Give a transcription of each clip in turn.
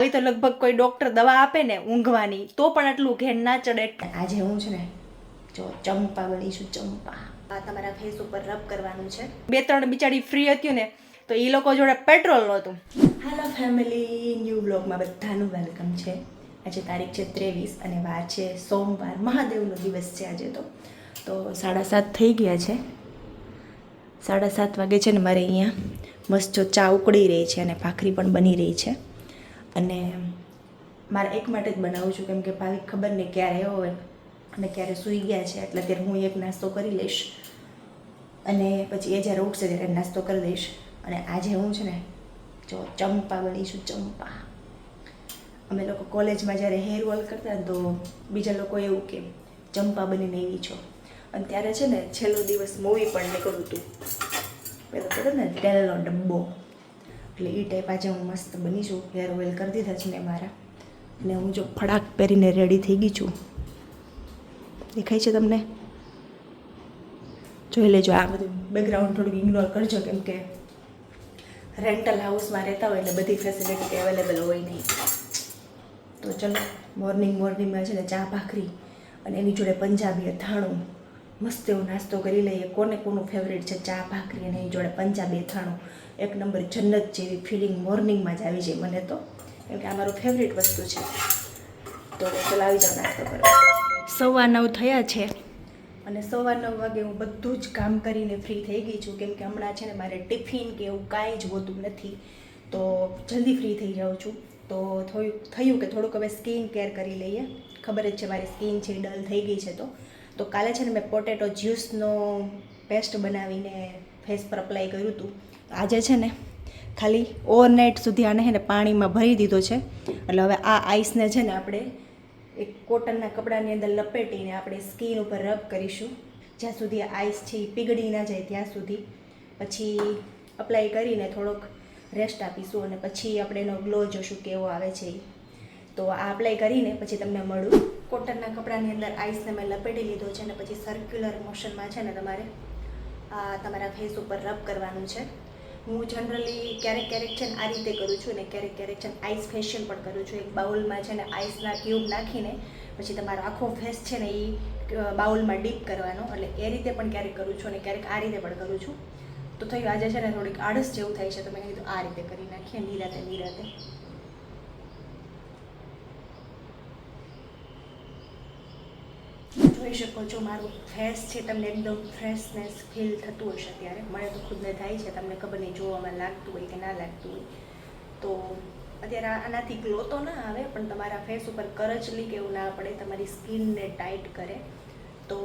હવે તો લગભગ કોઈ ડોક્ટર દવા આપે ને ઊંઘવાની તો પણ આટલું ઘેન ના ચડે. આજે હું છે ને જો ચંપા બનીશું, ચંપા. આ તમારા ફેસ ઉપર રબ કરવાનું છે. 2-3 બિચારી ફ્રી હતી ને તો એ લોકો જોડે પેટ્રોલ નહોતું. હેલો ફેમિલી, ન્યૂ બ્લોગમાં બધાનું વેલકમ છે. આજે તારીખ છે 23 અને વાર છે સોમવાર, મહાદેવનો દિવસ છે આજે. તો 7:30 થઈ ગયા છે. 7:30 વાગે છે ને મારે અહીંયા મસ્ત જો ચા ઉકળી રહી છે અને ભાખરી પણ બની રહી છે. અને મારે એક માટે જ બનાવું છું કેમ કે ભાવિક ખબર નહીં ક્યારે આવ્યો હોય અને ક્યારે સૂઈ ગયા છે, એટલે ત્યારે હું એક નાસ્તો કરી લઈશ અને પછી એ જ્યારે ઉઠશે ત્યારે નાસ્તો કરી દઈશ. અને આજે હું છે ને જો ચંપા બનીશું, ચંપા. અમે લોકો કોલેજમાં જ્યારે હેર વોલ કરતા ને તો બીજા લોકો એવું કે ચંપા બનીને આવી છો. અને ત્યારે છે ને છેલ્લો દિવસ મૂવી પણ નીકળ્યું હતું, પેલો ખબર ને તેલનો ડબ્બો, એટલે એ ટાઈપ આજે હું મસ્ત બનીશું. હેર ઓઇલ કરી દીધા છે મેં મારા, અને હું જો ફડાક પહેરીને રેડી થઈ ગઈ છું. દેખાય છે તમને? જોઈ લેજો. આ બધું બેકગ્રાઉન્ડ થોડુંક ઇગ્નોર કરજો કેમ કે રેન્ટલ હાઉસમાં રહેતા હોય એટલે બધી ફેસિલિટી અવેલેબલ હોય નહીં. તો ચલો, મોર્નિંગમાં છે ને ચા ભાખરી અને એની જોડે પંજાબી અથાણું, મસ્ત એવો નાસ્તો કરી લઈએ. કોનું ફેવરેટ છે ચા ભાખરી અને એની જોડે પંજાબી અથાણું? એક નંબર જન્નત જેવી ફિલિંગ મોર્નિંગમાં જ આવી જાય મને તો, કેમ કે આ મારું ફેવરેટ વસ્તુ છે. તો ચાલો આવી જાઓ નાસ્તો કરવા. 9:15 થયા છે અને 9:15 વાગે હું બધું જ કામ કરીને ફ્રી થઈ ગઈ છું કેમ કે હમણાં છે ને મારે ટિફિન કે એવું કાંઈ જ હોતું નથી, તો જલ્દી ફ્રી થઈ જાઉં છું. તો થયું કે થોડુંક હવે સ્કિન કેર કરી લઈએ. ખબર જ છે મારી સ્કિન છે ડલ થઈ ગઈ છે. તો કાલે છે ને મેં પોટેટો જ્યુસનો પેસ્ટ બનાવીને ફેસ પર અપ્લાય કર્યું હતું. આજે છે ને ખાલી ઓવરનાઇટ સુધી આને છે ને પાણીમાં ભરી દીધો છે. એટલે હવે આ આઈસને છે ને આપણે એક કોટનના કપડાની અંદર લપેટીને આપણે સ્કિન ઉપર રબ કરીશું જ્યાં સુધી આઈસ છે એ પીગળી ના જાય ત્યાં સુધી. પછી અપ્લાય કરીને થોડોક રેસ્ટ આપીશું અને પછી આપણે એનો ગ્લો જોશું કેવો આવે છે. તો આ અપ્લાય કરીને પછી તમને મળું. કોટનના કપડાની અંદર આઈસને મેં લપેટી લીધો છે અને પછી સર્ક્યુલર મોશનમાં છે ને તમારે આ તમારા ફેસ ઉપર રબ કરવાનું છે. હું જનરલી ક્યારેક છે ને આ રીતે કરું છું અને ક્યારેક છે ને આઈસ ફેશિયલ પણ કરું છું. એક બાઉલમાં છે ને આઈસના ક્યુબ નાખીને પછી તમારો આખો ફેસ છે ને એ બાઉલમાં ડીપ કરવાનો, એટલે એ રીતે પણ ક્યારેક કરું છું અને ક્યારેક આ રીતે પણ કરું છું. તો થયું આજે છે ને થોડીક આળસ જેવું થાય છે તો મેં કીધું આ રીતે કરી નાખીએ નિરાતે. જોઈ શકો છો મારું ફેસ છે, તમને એકદમ ફ્રેશનેસ ફીલ થતું હશે ત્યારે. મને તો ખુદને થાય છે, તમને ખબર નહીં જોવામાં લાગતું હોય કે ના લાગતું હોય. તો અત્યારે આનાથી ગ્લો તો ના આવે પણ તમારા ફેસ ઉપર કરચલી કે એવું ના પડે, તમારી સ્કિનને ટાઈટ કરે. તો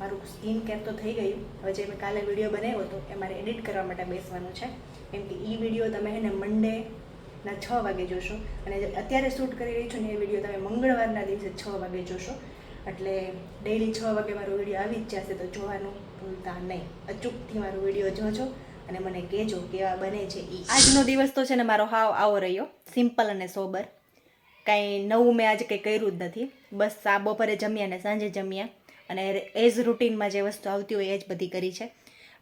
મારું સ્કિન કેર તો થઈ ગયું. હવે જે મેં કાલે વિડીયો બનાવ્યો હતો એ મારે એડિટ કરવા માટે બેસવાનું છે કેમ કે એ વિડીયો તમે એને મંડેના 6 વાગે જોશો અને અત્યારે શૂટ કરી રહી છું ને એ વિડીયો તમે મંગળવારના દિવસે 6 વાગે જોશો. એટલે ડેઈલી 6 વાગે મારો વિડીયો આવી જ જશે, તો જોવાનું ભૂલતા નહીં. અચૂકથી મારો વિડીયો જોજો અને મને કહેજો કેવા બને છે. આજનો દિવસ તો છે ને મારો હાવ આવો રહ્યો, સિમ્પલ અને સોબર. કાંઈ નવું મેં આજે કંઈ કર્યું જ નથી. બસ આ બપોરે જમ્યા ને સાંજે જમ્યા અને એઝ રૂટીનમાં જે વસ્તુ આવતી હોય એ જ બધી કરી છે.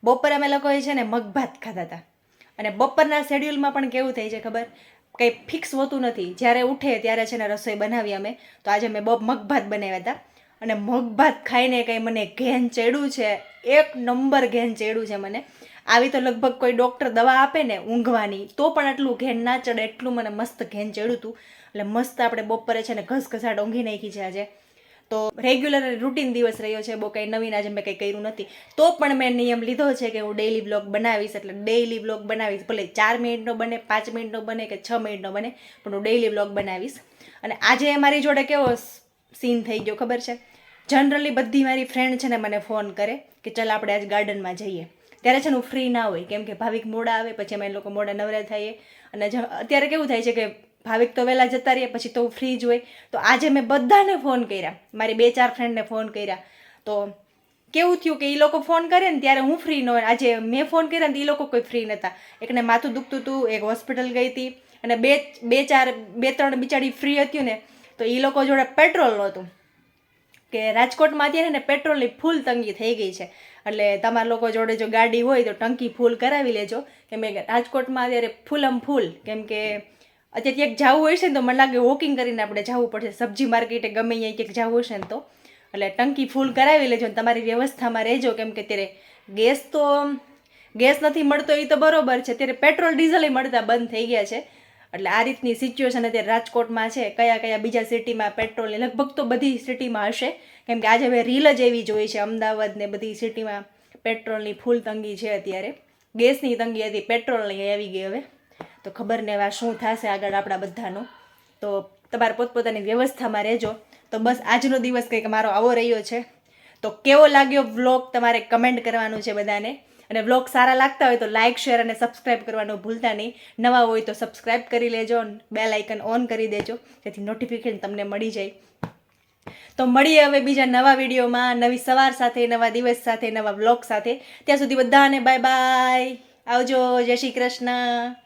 બપોરે અમે લોકોએ છે ને મગભાત ખાતા હતા અને બપોરના શેડ્યુલમાં પણ કેવું થાય છે ખબર, કંઈ ફિક્સ હોતું નથી. જ્યારે ઉઠે ત્યારે છે ને રસોઈ બનાવી અમે. તો આજે મેં મગભાત બનાવ્યા હતા અને મગભાત ખાઈને કંઈ મને ઘેન ચડ્યું છે, એક નંબર ઘેન ચડ્યું છે મને. આવી તો લગભગ કોઈ ડૉક્ટર દવા આપે ને ઊંઘવાની તો પણ આટલું ઘેન ના ચડે એટલું મને મસ્ત ઘેન ચડ્યું હતું. એટલે મસ્ત આપણે બપોરે છે ને ઘસઘસાટ ઊંઘી નાખી છે આજે. તો રેગ્યુલર રૂટીન દિવસ રહ્યો છે, બહુ કંઈ નવીન આજે મેં કંઈ કર્યું નથી. તો પણ મેં નિયમ લીધો છે કે હું ડેઈલી બ્લોગ બનાવીશ, એટલે ડેઈલી બ્લોગ બનાવીશ. ભલે 4 મિનિટનો બને, 5 મિનિટનો બને કે 6 મિનિટનો બને, પણ હું ડેઈલી બ્લોગ બનાવીશ. અને આજે મારી જોડે કેવો સીન થઈ ગયો ખબર છે? જનરલી બધી મારી ફ્રેન્ડ છે ને મને ફોન કરે કે ચાલ આપણે આજ ગાર્ડનમાં જઈએ. ત્યારે છે ને હું ફ્રી ના હોય કેમ કે ભાવિક મોડા આવે, પછી અમે લોકો મોડા નવરા થઈએ. અને અત્યારે કેવું થાય છે કે ભાવિક તો વહેલા જતા રહીએ પછી તો ફ્રી જ હોય. તો આજે મેં બધાને ફોન કર્યા, મારી 2-4 ફ્રેન્ડને ફોન કર્યા. તો કેવું થયું કે એ લોકો ફોન કરે ને ત્યારે હું ફ્રી ન હોય. આજે મેં ફોન કર્યા ને એ લોકો કોઈ ફ્રી નહોતા. એકને માથું દુખતું હતું, એક હોસ્પિટલ ગઈ હતી અને 2-3 બિચારી ફ્રી હતી ને તો એ લોકો જોડે પેટ્રોલ નહોતું. કે રાજકોટમાં અત્યારે ને પેટ્રોલની ફૂલ તંગી થઈ ગઈ છે. એટલે તમારા લોકો જોડે જો ગાડી હોય તો ટંકી ફૂલ કરાવી લેજો. કેમ કે રાજકોટમાં અત્યારે ફૂલમ ફૂલ, કેમ કે અત્યારે ક્યાંક જવું હોય છે ને તો મને લાગે વોકિંગ કરીને આપણે જવું પડશે, સબ્જી માર્કેટે ગમે અહીંયા ક્યાંક જવું હશે ને તો. એટલે ટંકી ફૂલ કરાવી લેજો ને તમારી વ્યવસ્થામાં રહેજો, કેમ કે અત્યારે ગેસ નથી મળતો એ તો બરોબર છે, અત્યારે પેટ્રોલ ડીઝલ મળતા બંધ થઈ ગયા છે. એટલે આ રીતની સિચ્યુએશન અત્યારે રાજકોટમાં છે. કયા બીજા સિટીમાં પેટ્રોલની, લગભગ તો બધી સિટીમાં હશે, કેમ કે આજે હવે રીલ જ એવી જોઈ છે, અમદાવાદ ને બધી સિટીમાં પેટ્રોલની ફૂલ તંગી છે અત્યારે. ગેસની તંગી હતી, પેટ્રોલની આવી ગઈ હવે. તો ખબર ને હવે શું થશે આગળ આપણા બધાનું. તો તમારે પોતપોતાની વ્યવસ્થામાં રહેજો. તો બસ આજનો દિવસ કંઈક મારો આવો રહ્યો છે. તો કેવો લાગ્યો વ્લોગ તમારે કમેન્ટ કરવાનું છે બધાને. અને વ્લોગ સારા લાગતા હોય તો લાઇક, શેર અને સબસ્ક્રાઈબ કરવાનું ભૂલતા નહીં. નવા હોય તો સબસ્ક્રાઈબ કરી લેજો, બેલ આઇકન ઓન કરી દેજો, જેથી નોટિફિકેશન તમને મળી જાય. તો મળીએ હવે બીજા નવા વિડીયોમાં, નવી સવાર સાથે, નવા દિવસ સાથે, નવા વ્લોગ સાથે. ત્યાં સુધી બધાને બાય બાય, આવજો, જય શ્રી કૃષ્ણ.